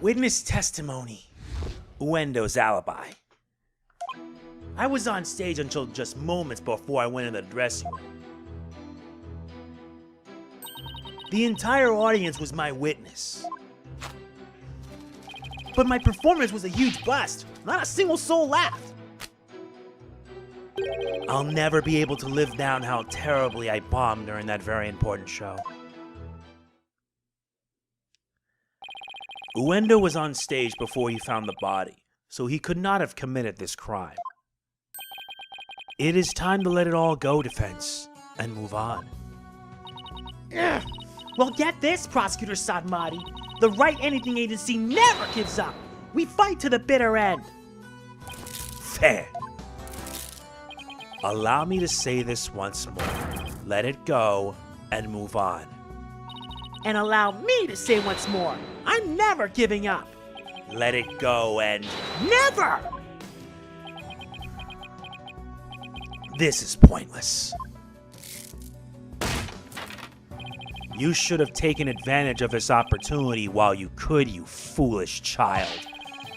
Witness testimony. Uendo's alibi. I was on stage until just moments before I went in the dressing room. The entire audience was my witness. But my performance was a huge bust. Not a single soul laughed. I'll never be able to live down how terribly I bombed during that very important show. Uendo was on stage before he found the body, so he could not have committed this crime. It is time to let it all go, defense, and move on. Ugh. Well, get this, Prosecutor Sadmati. The Wright Anything Agency never gives up. We fight to the bitter end. Fair. Allow me to say this once more. Let it go and move on. And allow me to say once more, I'm never giving up. Let it go and... Never! This is pointless. You should have taken advantage of this opportunity while you could, you foolish child.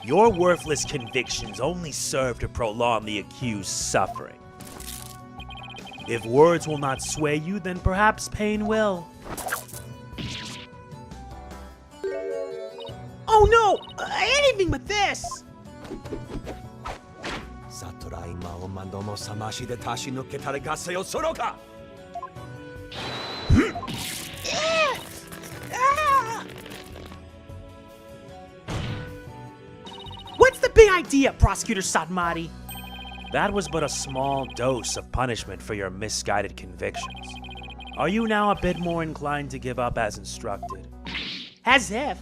Your worthless convictions only serve to prolong the accused's suffering. If words will not sway you, then perhaps pain will. Oh no! Anything but this! What's the big idea, Prosecutor Sadmati? That was but a small dose of punishment for your misguided convictions. Are you now a bit more inclined to give up as instructed? As if.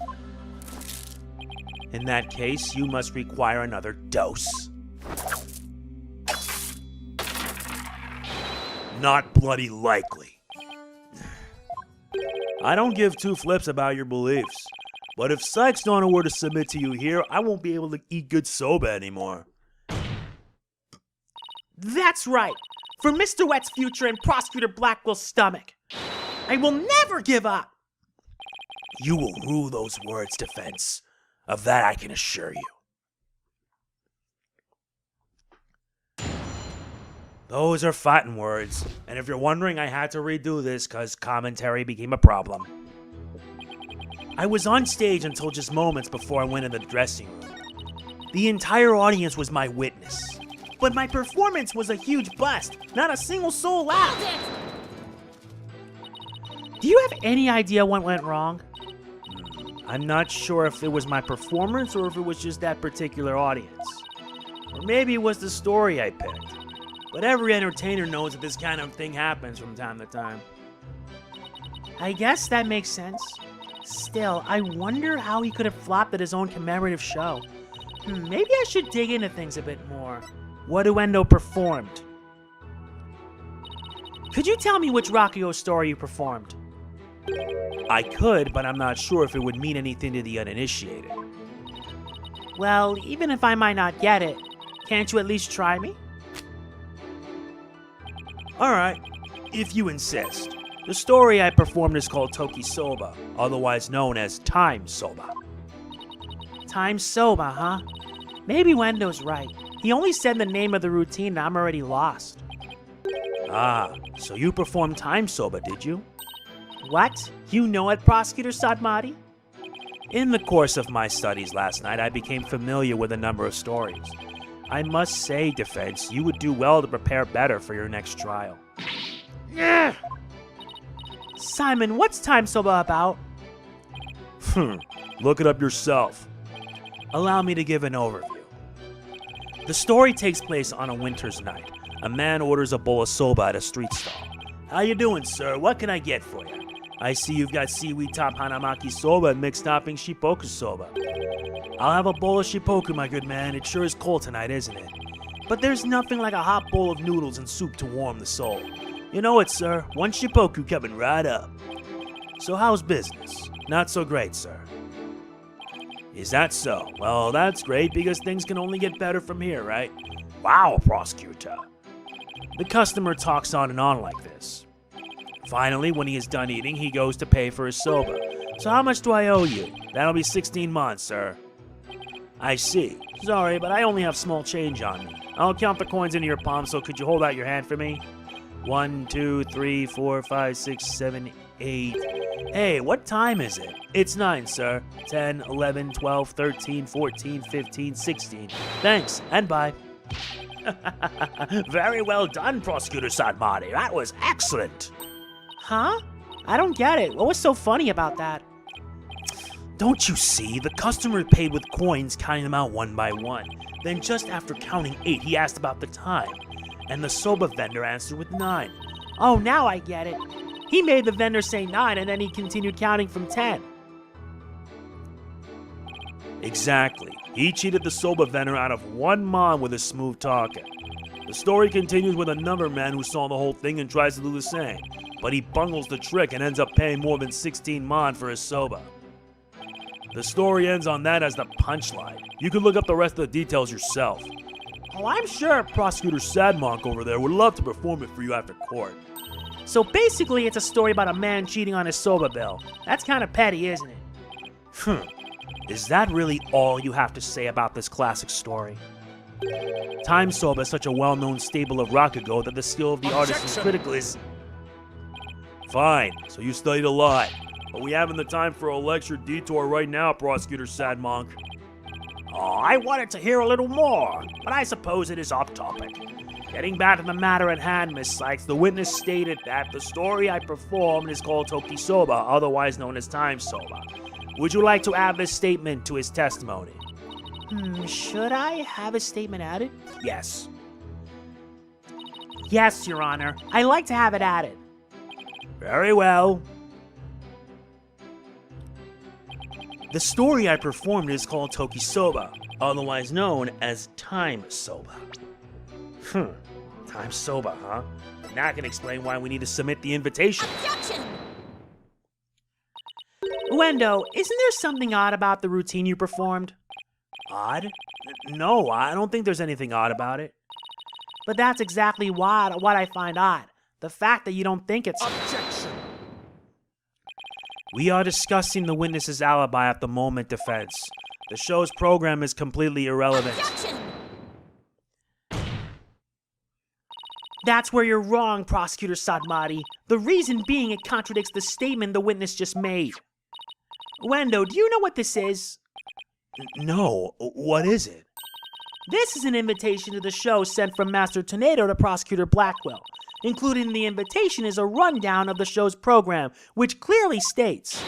In that case, you must require another dose. Not bloody likely. I don't give two flips about your beliefs, but if Cykes don't know where to submit to you here, I won't be able to eat good soba anymore. That's right. For Mr. Wet's future and Prosecutor Blackwell's stomach. I will never give up. You will rue those words, defense. Of that I can assure you. Those are fighting words, and if you're wondering, I had to redo this because commentary became a problem. I was on stage until just moments before I went in the dressing room. The entire audience was my witness. But my performance was a huge bust. Not a single soul laughed. Do you have any idea what went wrong? I'm not sure if it was my performance or if it was just that particular audience. Or maybe it was the story I picked. But every entertainer knows that this kind of thing happens from time to time. I guess that makes sense. Still, I wonder how he could have flopped at his own commemorative show. Maybe I should dig into things a bit more. What Uendo performed. Could you tell me which Rakugo story you performed? I could, but I'm not sure if it would mean anything to the uninitiated. Well, even if I might not get it, can't you at least try me? Alright, if you insist. The story I performed is called Toki Soba, otherwise known as Time Soba. Time Soba, huh? Maybe Uendo's right. He only said the name of the routine and I'm already lost. Ah, so you performed Time Soba, did you? What? You know it, Prosecutor Sadmati? In the course of my studies last night, I became familiar with a number of stories. I must say, defense, you would do well to prepare better for your next trial. Yeah. Simon, what's Time Soba about? Look it up yourself. Allow me to give an overview. The story takes place on a winter's night. A man orders a bowl of soba at a street stall. How you doing, sir? What can I get for you? I see you've got seaweed top hanamaki soba and mixed topping shippoku soba. I'll have a bowl of shippoku, my good man. It sure is cold tonight, isn't it? But there's nothing like a hot bowl of noodles and soup to warm the soul. You know it, sir. One shippoku coming right up. So how's business? Not so great, sir. Is that so? Well, that's great because things can only get better from here, right? Wow, prosecutor. The customer talks on and on like this. Finally, when he is done eating, he goes to pay for his soba. So how much do I owe you? That'll be 16 months, sir. I see. Sorry, but I only have small change on me. I'll count the coins into your palm, so could you hold out your hand for me? 1, 2, 3, 4, 5, 6, 7, 8. Hey, what time is it? It's 9, sir. 10, 11, 12, 13, 14, 15, 16. Thanks, and bye. Very well done, Prosecutor Sadmati. That was excellent. Huh? I don't get it. What was so funny about that? Don't you see? The customer paid with coins, counting them out one by one. Then just after counting 8, he asked about the time. And the soba vendor answered with 9. Oh, now I get it. He made the vendor say 9, and then he continued counting from 10. Exactly. He cheated the soba vendor out of 1 mon with his smooth talking. The story continues with another man who saw the whole thing and tries to do the same. But he bungles the trick and ends up paying more than 16 mon for his soba. The story ends on that as the punchline. You can look up the rest of the details yourself. Oh, I'm sure. Prosecutor Sadmonk over there would love to perform it for you after court. So basically, it's a story about a man cheating on his soba bill. That's kind of petty, isn't it? Is that really all you have to say about this classic story? Time soba is such a well-known staple of Rakugo that the skill of the artist is critical is... Fine, so you studied a lot. But we haven't the time for a lecture detour right now, Prosecutor Sadmonk. Oh, I wanted to hear a little more, but I suppose it is off topic. Getting back to the matter at hand, Miss Sykes, the witness stated that the story I performed is called Tokisoba, otherwise known as Time Soba. Would you like to add this statement to his testimony? Should I have his statement added? Yes. Yes, Your Honor. I'd like to have it added. Very well. The story I performed is called Tokisoba, otherwise known as Time Soba. Time Soba, huh? Now I can explain why we need to submit the invitation. Objection! Uendo, isn't there something odd about the routine you performed? Odd? No, I don't think there's anything odd about it. But that's exactly what I find odd. The fact that you don't think it's... Objection! We are discussing the witness's alibi at the moment, defense. The show's program is completely irrelevant. Objection! That's where you're wrong, Prosecutor Sadmati. The reason being it contradicts the statement the witness just made. Uendo, do you know what this is? No, what is it? This is an invitation to the show sent from Master Toneido to Prosecutor Blackwell. Included in the invitation is a rundown of the show's program, which clearly states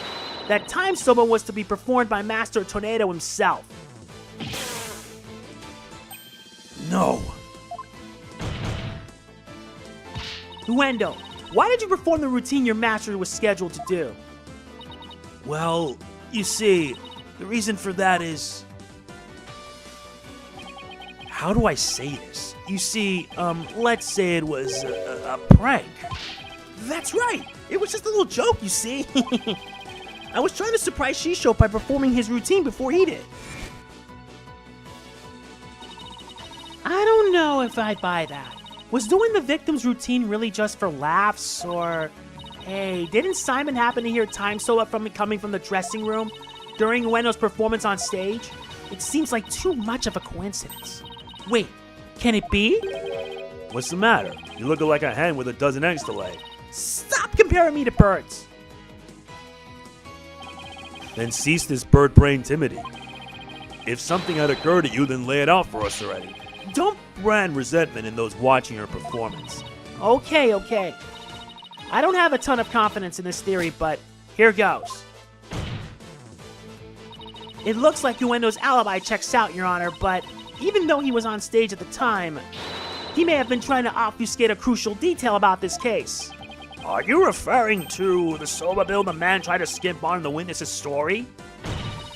that Time Soba was to be performed by Master Toneido himself. No. Uendo, why did you perform the routine your master was scheduled to do? Well, you see, the reason for that is... How do I say this? You see, let's say it was a prank. That's right! It was just a little joke, you see. I was trying to surprise Shisho by performing his routine before he did. I don't know if I buy that. Was doing the victim's routine really just for laughs, or... Hey, didn't Simon happen to hear Time Soba coming from the dressing room during Uendo's performance on stage? It seems like too much of a coincidence. Wait, can it be? What's the matter? You look like a hen with a dozen eggs to lay. Stop comparing me to birds! Then cease this bird brain timidity. If something had occurred to you, then lay it out for us already. Don't brand resentment in those watching your performance. Okay. I don't have a ton of confidence in this theory, but here goes. It looks like Uendo's alibi checks out, Your Honor, but even though he was on stage at the time, he may have been trying to obfuscate a crucial detail about this case. Are you referring to the soba bill the man tried to skimp on in the witness's story?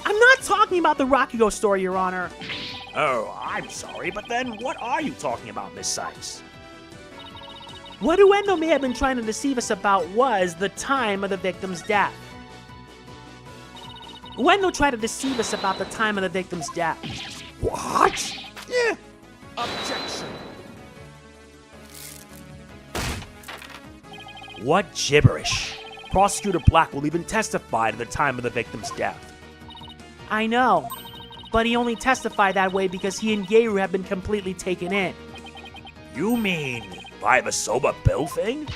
I'm not talking about the Rakugo story, Your Honor. Oh, I'm sorry, but then what are you talking about, Miss Sykes? What Uendo may have been trying to deceive us about was the time of the victim's death. Uendo tried to deceive us about the time of the victim's death. What? Yeah. Objection. What gibberish. Prosecutor Blackwell even testified at the time of the victim's death. I know, but he only testified that way because he and Geiru had been completely taken in. You mean by the soba bill thing?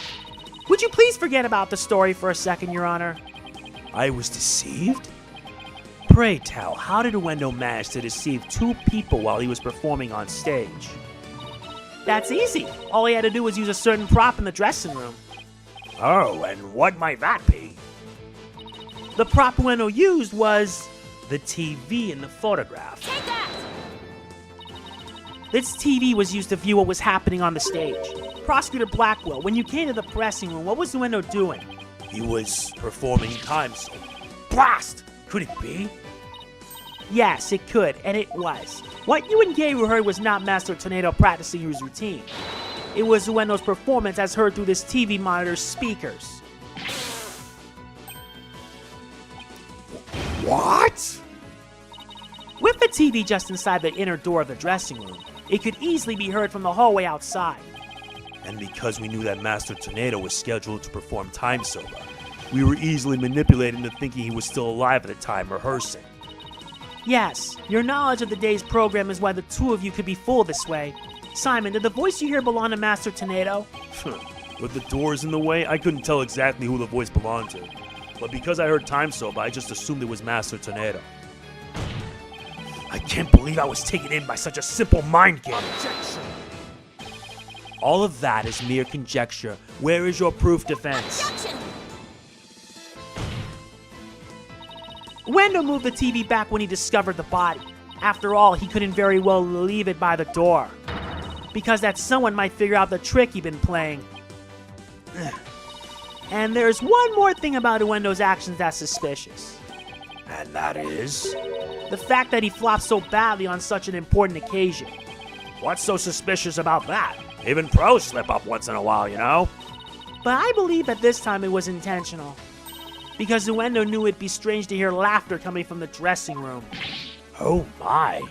Would you please forget about the story for a second, Your Honor? I was deceived? Pray tell, how did Uendo manage to deceive two people while he was performing on stage? That's easy. All he had to do was use a certain prop in the dressing room. Oh, and what might that be? The prop Uendo used was The TV in the photograph. Take that! This TV was used to view what was happening on the stage. Prosecutor Blackwell, when you came to the pressing room, what was Uendo doing? He was performing time soba. Blast! Could it be? Yes, it could, and it was. What you and Geiru heard was not Master Toneido practicing his routine. It was Uendo's performance as heard through this TV monitor's speakers. What? With the TV just inside the inner door of the dressing room, it could easily be heard from the hallway outside. And because we knew that Master Toneido was scheduled to perform time soba, we were easily manipulated into thinking he was still alive at the time rehearsing. Yes, your knowledge of the day's program is why the two of you could be fooled this way. Simon, did the voice you hear belong to Master Toneido? With the doors in the way, I couldn't tell exactly who the voice belonged to. But because I heard time soba, I just assumed it was Master Toneido. I can't believe I was taken in by such a simple mind game. Objection. All of that is mere conjecture. Where is your proof, defense? Objection! Uendo moved the TV back when he discovered the body. After all, he couldn't very well leave it by the door, because that someone might figure out the trick he'd been playing. And there's one more thing about Uendo's actions that's suspicious. And that is? The fact that he flopped so badly on such an important occasion. What's so suspicious about that? Even pros slip up once in a while, you know? But I believe at this time it was intentional, because Uendo knew it'd be strange to hear laughter coming from the dressing room. Oh my.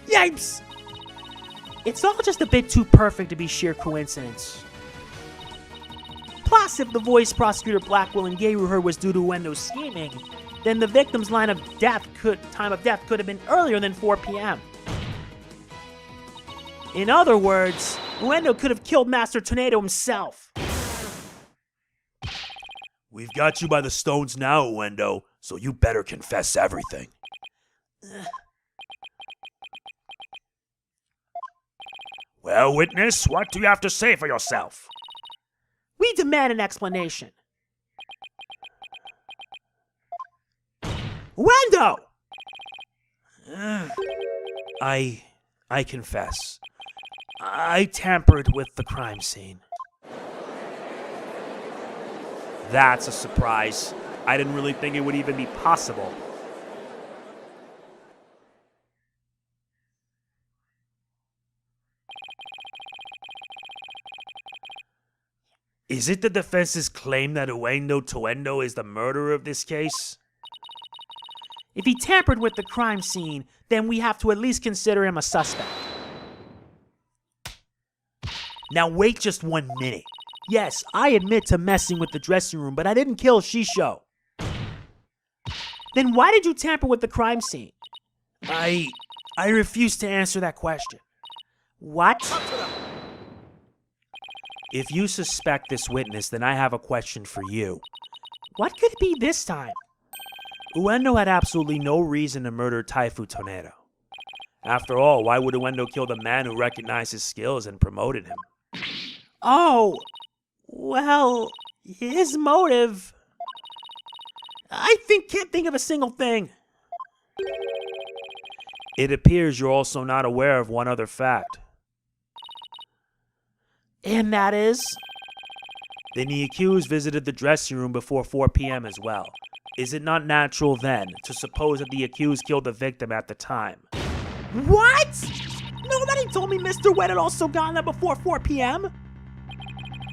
Yipes! It's all just a bit too perfect to be sheer coincidence. Plus, if the voice Prosecutor Blackwell and Geiru heard was due to Uendo's scheming, then the victim's time of death could have been earlier than 4 p.m. In other words, Uendo could have killed Master Toneido himself. We've got you by the stones now, Uendo, so you better confess everything. Well, witness, what do you have to say for yourself? We demand an explanation. Uendo! I confess. I tampered with the crime scene. That's a surprise. I didn't really think it would even be possible. Is it the defense's claim that Uendo Toneido is the murderer of this case? If he tampered with the crime scene, then we have to at least consider him a suspect. Now wait just 1 minute. Yes, I admit to messing with the dressing room, but I didn't kill Shisho. Then why did you tamper with the crime scene? I refuse to answer that question. What? If you suspect this witness, then I have a question for you. What could it be this time? Uendo had absolutely no reason to murder Taifu Toneido. After all, why would Uendo kill the man who recognized his skills and promoted him? Oh, well, his motive... can't think of a single thing. It appears you're also not aware of one other fact. And that is? Then the accused visited the dressing room before 4 p.m. as well. Is it not natural, then, to suppose that the accused killed the victim at the time? What? Nobody told me Mr. Wed had also gotten there before 4 p.m.?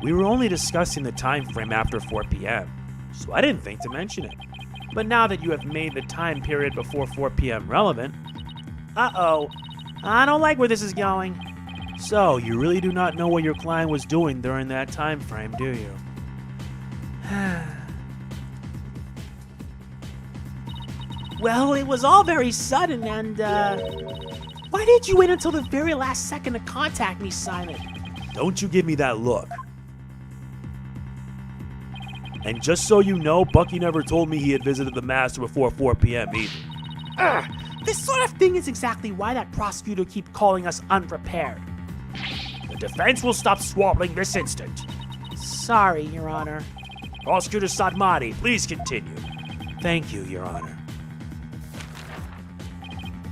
We were only discussing the time frame after 4 p.m., so I didn't think to mention it. But now that you have made the time period before 4 p.m. relevant... Uh-oh. I don't like where this is going. So, you really do not know what your client was doing during that time frame, do you? Well, it was all very sudden, and, why did you wait until the very last second to contact me, Simon? Don't you give me that look. And just so you know, Bucky never told me he had visited the Master before 4 p.m. either. This sort of thing is exactly why that prosecutor keeps calling us unprepared. The defense will stop squabbling this instant. Sorry, Your Honor. Prosecutor Satmati, please continue. Thank you, Your Honor.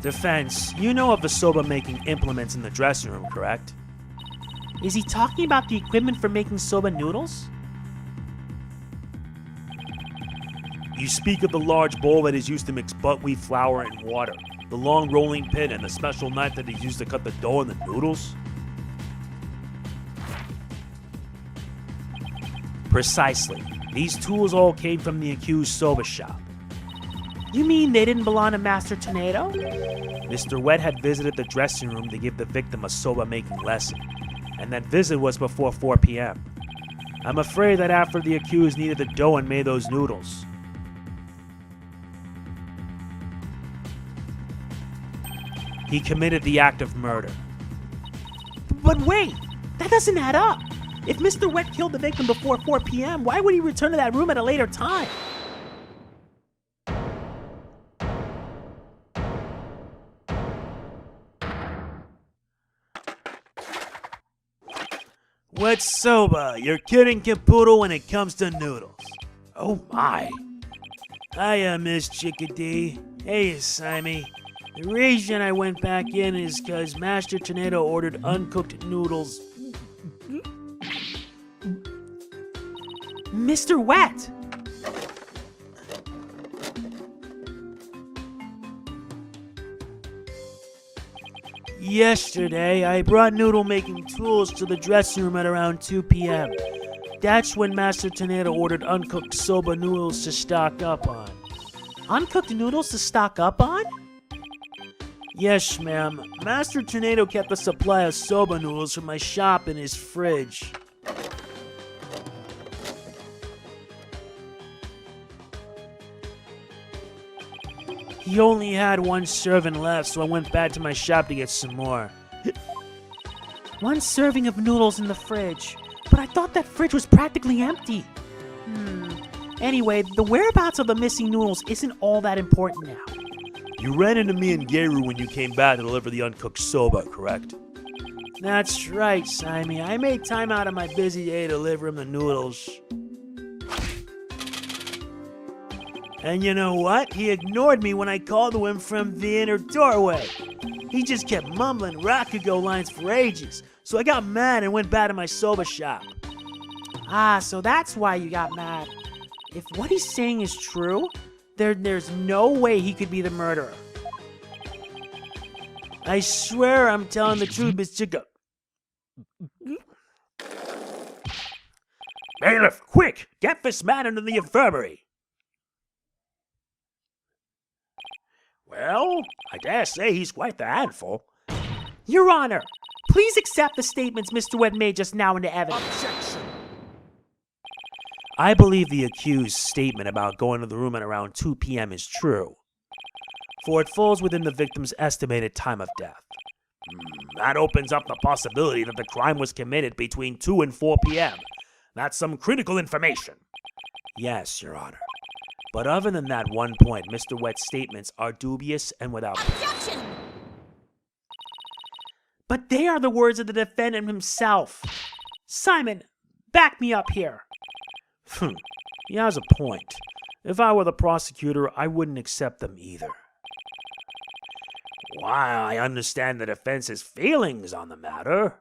Defense, you know of the soba-making implements in the dressing room, correct? Is he talking about the equipment for making soba noodles? You speak of the large bowl that is used to mix buckwheat flour and water, the long rolling pin, and the special knife that is used to cut the dough and the noodles? Precisely. These tools all came from the accused soba shop. You mean they didn't belong to Master Toneido? Mr. Wet had visited the dressing room to give the victim a soba-making lesson, and that visit was before 4 p.m. I'm afraid that after the accused needed the dough and made those noodles. He committed the act of murder. But wait, that doesn't add up. If Mr. Wet killed the victim before 4 p.m., why would he return to that room at a later time? Wet soba, you're kidding Capoodle when it comes to noodles. Oh my. Hiya, Miss Chickadee. Hey, Simon. The reason I went back in is because Master Toneido ordered uncooked noodles. Mr. Wet! Yesterday, I brought noodle-making tools to the dressing room at around 2 p.m. That's when Master Toneido ordered uncooked soba noodles to stock up on. Uncooked noodles to stock up on? Yes, ma'am. Master Toneido kept a supply of soba noodles from my shop in his fridge. He only had one serving left, so I went back to my shop to get some more. One serving of noodles in the fridge. But I thought that fridge was practically empty. Anyway, the whereabouts of the missing noodles isn't all that important now. You ran into me and Geru when you came back to deliver the uncooked soba, correct? That's right, Simon. I made time out of my busy day to deliver him the noodles. And you know what? He ignored me when I called to him from the inner doorway. He just kept mumbling Rakugo lines for ages, so I got mad and went back to my soba shop. Ah, so that's why you got mad. If what he's saying is true, there's no way he could be the murderer. I swear I'm telling the truth, Miss Chica. Bailiff, quick! Get this man into the infirmary! Well, I dare say he's quite the handful. Your Honor, please accept the statements Mr. Wet made just now into evidence. Objection. I believe the accused's statement about going to the room at around 2 p.m. is true, for it falls within the victim's estimated time of death. That opens up the possibility that the crime was committed between 2 and 4 p.m. That's some critical information. Yes, Your Honor. But other than that one point, Mr. Wet's statements are dubious and without Objection! But they are the words of the defendant himself. Simon, back me up here. He has a point. If I were the prosecutor, I wouldn't accept them either. While I understand the defense's feelings on the matter,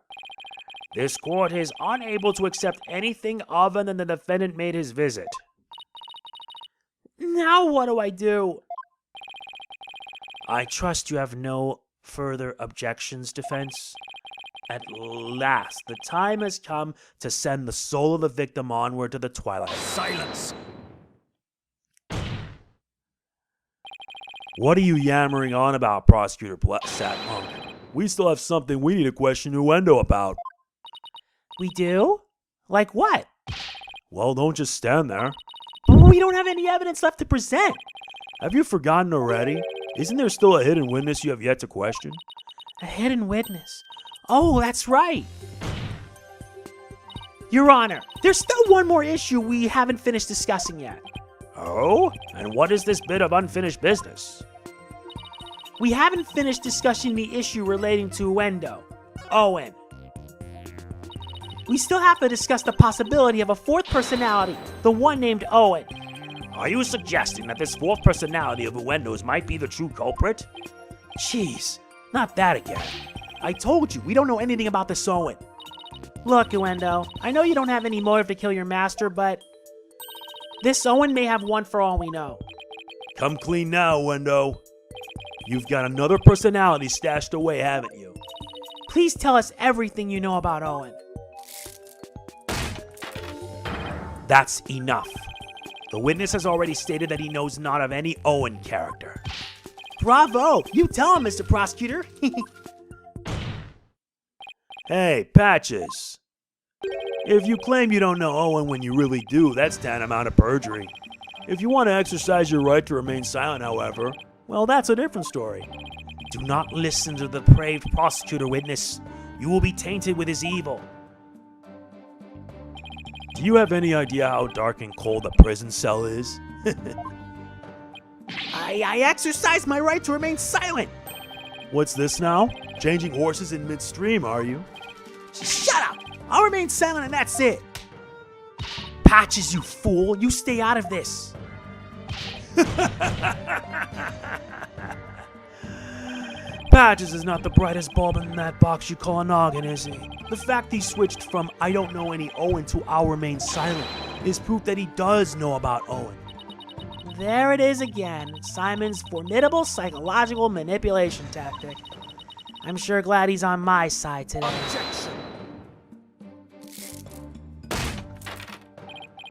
this court is unable to accept anything other than the defendant made his visit. Now what do I do? I trust you have no further objections, defense. At last, the time has come to send the soul of the victim onward to the twilight. Silence. What are you yammering on about, Prosecutor Satmonk? We still have something we need to question Uendo about. We do? Like what? Well, don't just stand there. But we don't have any evidence left to present. Have you forgotten already? Isn't there still a hidden witness you have yet to question? A hidden witness. Oh, that's right. Your Honor, there's still one more issue we haven't finished discussing yet. Oh? And what is this bit of unfinished business? We haven't finished discussing the issue relating to Uendo, Owen. We still have to discuss the possibility of a fourth personality, the one named Owen. Are you suggesting that this fourth personality of Uendo's might be the true culprit? Jeez, not that again. I told you, we don't know anything about this Owen. Look, Uendo, I know you don't have any motive to kill your master, but this Owen may have one for all we know. Come clean now, Uendo. You've got another personality stashed away, haven't you? Please tell us everything you know about Owen. That's enough. The witness has already stated that he knows not of any Owen character. Bravo! You tell him, Mr. Prosecutor. Hey, Patches. If you claim you don't know Owen when you really do, that's tantamount to perjury. If you want to exercise your right to remain silent, however, well, that's a different story. Do not listen to the depraved prosecutor, witness. You will be tainted with his evil. Do you have any idea how dark and cold a prison cell is? I exercise my right to remain silent. What's this now? Changing horses in midstream, are you? Shut up! I'll remain silent and that's it. Patches, you fool. You stay out of this. Patches is not the brightest bulb in that box you call a noggin, is he? The fact he switched from I don't know any Owen to I'll remain silent is proof that he does know about Owen. There it is again, Simon's formidable psychological manipulation tactic. I'm sure glad he's on my side today. Objection.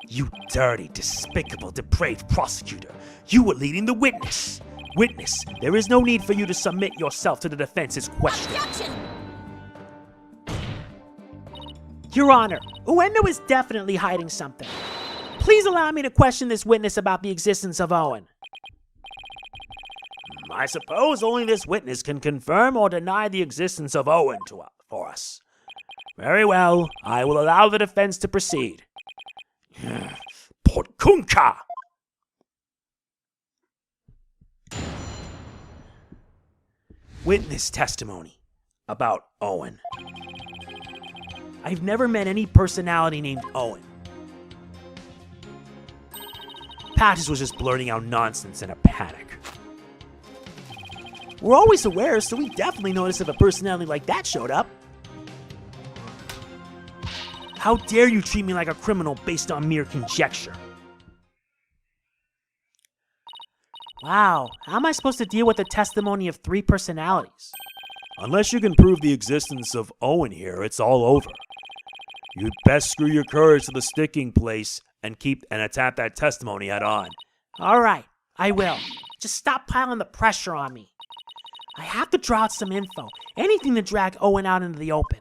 You dirty, despicable, depraved prosecutor. You were leading the witness. Witness, there is no need for you to submit yourself to the defense's question. Objection! Your Honor, Uendo is definitely hiding something. Please allow me to question this witness about the existence of Owen. I suppose only this witness can confirm or deny the existence of Owen for us. Very well, I will allow the defense to proceed. Porkunka! Witness testimony about Owen. I've never met any personality named Owen. Patches was just blurting out nonsense in a panic. We're always aware, so we definitely notice if a personality like that showed up. How dare you treat me like a criminal based on mere conjecture? Wow, how am I supposed to deal with the testimony of three personalities? Unless you can prove the existence of Owen here, it's all over. You'd best screw your courage to the sticking place and attack that testimony head on. Alright, I will. Just stop piling the pressure on me. I have to draw out some info, anything to drag Owen out into the open.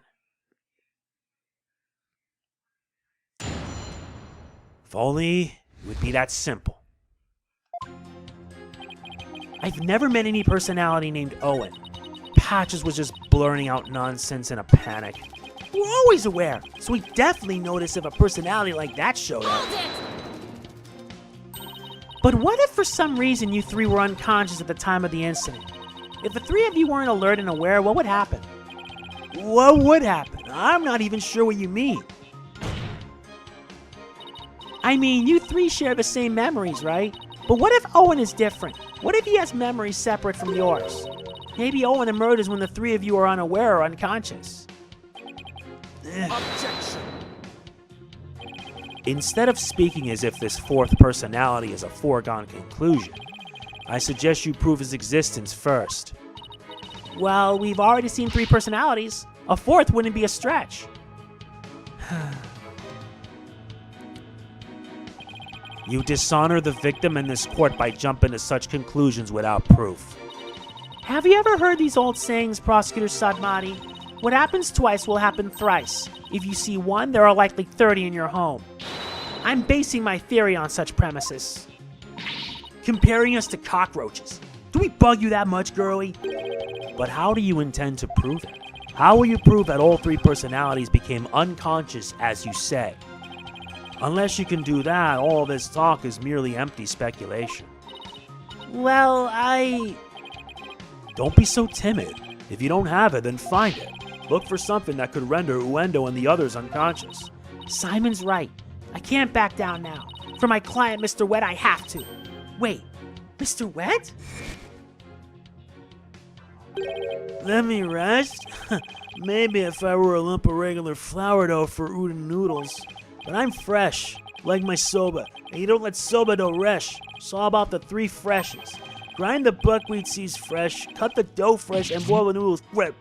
If only it would be that simple. I've never met any personality named Owen. Patches was just blurting out nonsense in a panic. We're always aware, so we definitely notice if a personality like that showed up. But what if for some reason you three were unconscious at the time of the incident? If the three of you weren't alert and aware, what would happen? What would happen? I'm not even sure what you mean. I mean, you three share the same memories, right? But what if Owen is different? What if he has memories separate from yours? Maybe Owen emerges when the three of you are unaware or unconscious. Objection. Instead of speaking as if this fourth personality is a foregone conclusion, I suggest you prove his existence first. Well, we've already seen three personalities. A fourth wouldn't be a stretch. You dishonor the victim in this court by jumping to such conclusions without proof. Have you ever heard these old sayings, Prosecutor Sadmati? What happens twice will happen thrice. If you see one, there are likely 30 in your home. I'm basing my theory on such premises. Comparing us to cockroaches. Do we bug you that much, girlie? But how do you intend to prove it? How will you prove that all three personalities became unconscious as you say? Unless you can do that, all this talk is merely empty speculation. Well, Don't be so timid. If you don't have it, then find it. Look for something that could render Uendo and the others unconscious. Simon's right. I can't back down now. For my client, Mr. Wet, I have to. Wait, Mr. Wet? Let me rest? Maybe if I were a lump of regular flour dough for udon noodles. But I'm fresh, like my soba. And you don't let soba dough rest. It's all about the three freshes. Grind the buckwheat seeds fresh, cut the dough fresh, and boil the noodles fresh.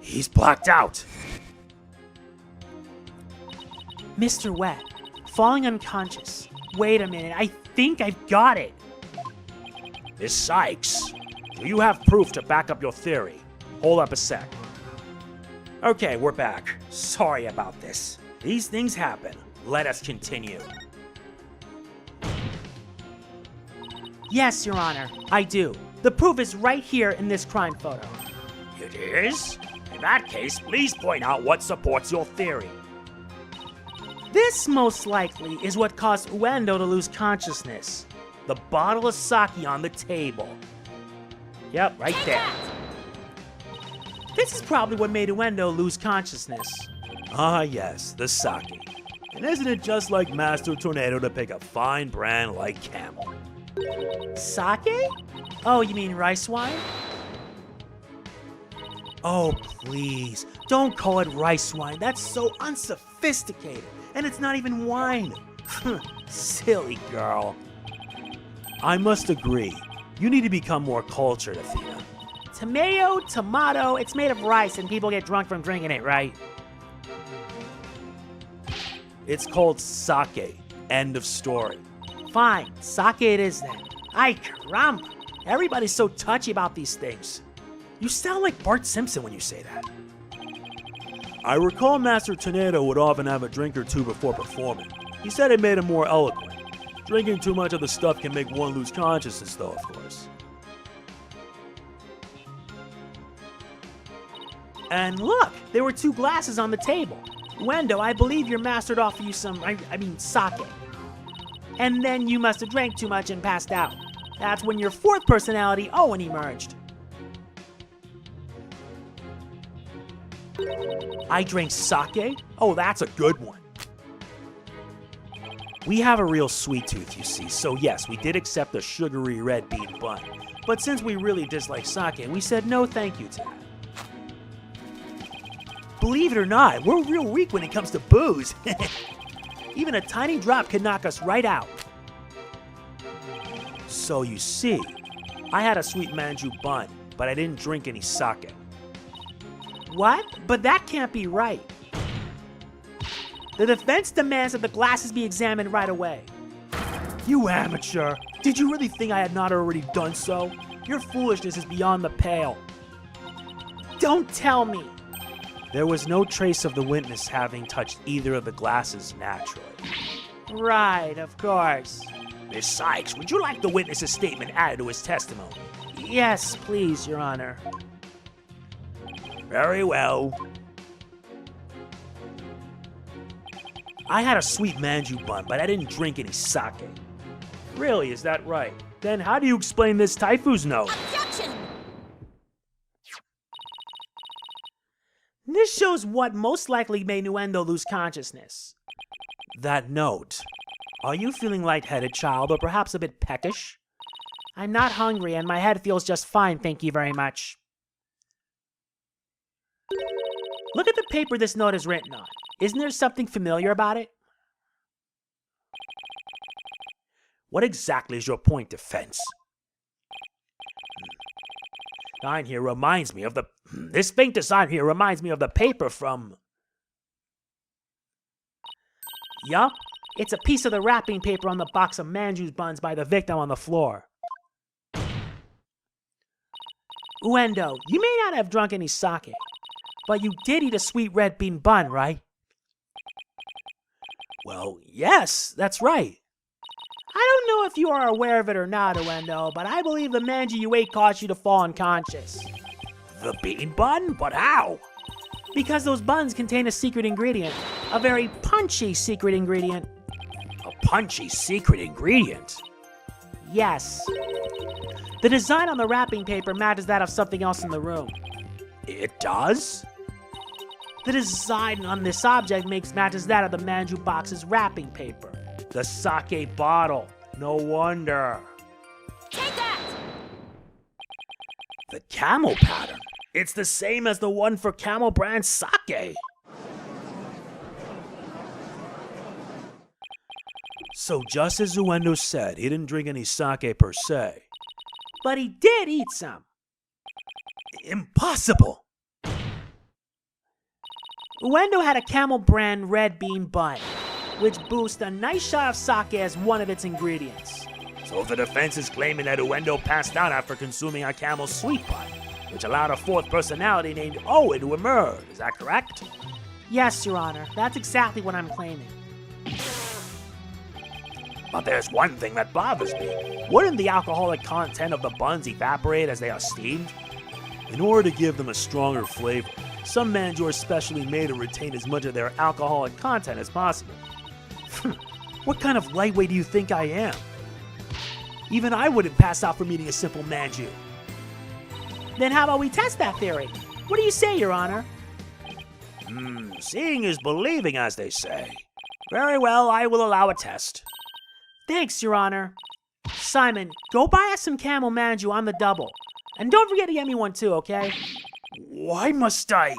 He's blacked out. Mr. Wet, falling unconscious. Wait a minute, I think I've got it. Miss Cykes, do you have proof to back up your theory? Hold up a sec. Okay, we're back. Sorry about this. These things happen. Let us continue. Yes, Your Honor, I do. The proof is right here in this crime photo. It is? In that case, please point out what supports your theory. This, most likely, is what caused Uendo to lose consciousness. The bottle of sake on the table. Yep, right there. This is probably what made Uendo lose consciousness. Ah, yes, the sake. And isn't it just like Master Tornado to pick a fine brand like Camel? Sake? Oh, you mean rice wine? Oh, please, don't call it rice wine. That's so unsophisticated. And it's not even wine. Silly girl. I must agree. You need to become more cultured, Athena. Tomato, it's made of rice and people get drunk from drinking it, right? It's called sake. End of story. Fine, sake it is then. Ay, caramba. Everybody's so touchy about these things. You sound like Bart Simpson when you say that. I recall Master Toneido would often have a drink or two before performing. He said it made him more eloquent. Drinking too much of the stuff can make one lose consciousness, though, of course. And look, there were 2 glasses on the table. Uendo, I believe your master would offer you some, sake. And then you must have drank too much and passed out. That's when your 4th personality, Owen, emerged. I drank sake? Oh, that's a good one. We have a real sweet tooth, you see, so yes, we did accept a sugary red bean bun. But since we really dislike sake, we said no thank you to that. Believe it or not, we're real weak when it comes to booze. Even a tiny drop can knock us right out. So you see, I had a sweet manju bun, but I didn't drink any sake. What? But that can't be right. The defense demands that the glasses be examined right away. You amateur! Did you really think I had not already done so? Your foolishness is beyond the pale. Don't tell me. There was no trace of the witness having touched either of the glasses naturally. Right, of course. Miss Cykes, would you like the witness's statement added to his testimony? Yes, please, Your Honor. Very well. I had a sweet manju bun, but I didn't drink any sake. Really, is that right? Then how do you explain this Taifu's note? Objection! This shows what most likely made Uendo lose consciousness. That note. Are you feeling lightheaded, child, or perhaps a bit peckish? I'm not hungry and my head feels just fine, thank you very much. Look at the paper this note is written on. Isn't there something familiar about it? What exactly is your point, defense? Sign here reminds me of the... This faint design here reminds me of the paper from... Yup, it's a piece of the wrapping paper on the box of manju's buns by the victim on the floor. Uendo, you may not have drunk any sake, but you did eat a sweet red bean bun, right? Well, yes, that's right. I don't know if you are aware of it or not, Uendo, but I believe the manji you ate caused you to fall unconscious. The bean bun? But how? Because those buns contain a secret ingredient. A very punchy secret ingredient. A punchy secret ingredient? Yes. The design on the wrapping paper matches that of something else in the room. It does? The design on this object matches that of the manju box's wrapping paper. The sake bottle. No wonder. Take that! The camel pattern. It's the same as the one for Camel brand sake. So just as Uendo said, he didn't drink any sake per se. But he did eat some. Impossible! Uendo had a Camel brand red bean bun, which boosts a nice shot of sake as one of its ingredients. So the defense is claiming that Uendo passed out after consuming a Camel sweet bun, which allowed a fourth personality named Owen to emerge. Is that correct? Yes, Your Honor. That's exactly what I'm claiming. But there's one thing that bothers me. Wouldn't the alcoholic content of the buns evaporate as they are steamed? In order to give them a stronger flavor, some manju are specially made to retain as much of their alcoholic content as possible. What kind of lightweight do you think I am? Even I wouldn't pass out from eating a simple manju. Then how about we test that theory? What do you say, Your Honor? Seeing is believing, as they say. Very well, I will allow a test. Thanks, Your Honor. Simon, go buy us some camel manju on the double. And don't forget to get me one too, okay? Why must I?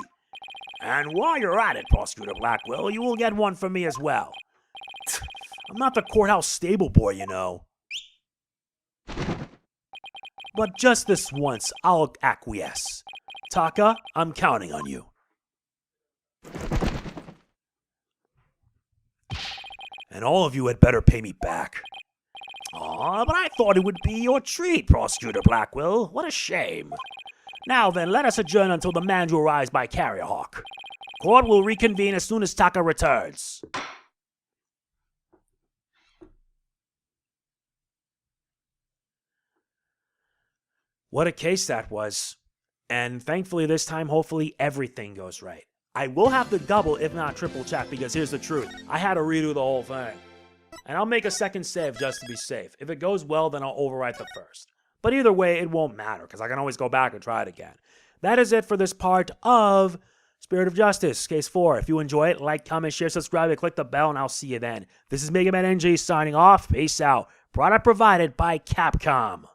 And while you're at it, Prosecutor Blackwell, you will get one for me as well. I'm not the courthouse stable boy, you know. But just this once, I'll acquiesce. Taka, I'm counting on you. And all of you had better pay me back. Aw, but I thought it would be your treat, Prosecutor Blackwell. What a shame. Now then, let us adjourn until the manju arrives by carrier hawk. Court will reconvene as soon as Taka returns. What a case that was. And thankfully this time, hopefully everything goes right. I will have to double, if not triple check, because here's the truth. I had to redo the whole thing. And I'll make a second save just to be safe. If it goes well, then I'll overwrite the first. But either way, it won't matter, because I can always go back and try it again. That is it for this part of Spirit of Justice, Case 4. If you enjoy it, like, comment, share, subscribe, and click the bell, and I'll see you then. This is MegamanNG signing off. Peace out. Product provided by Capcom.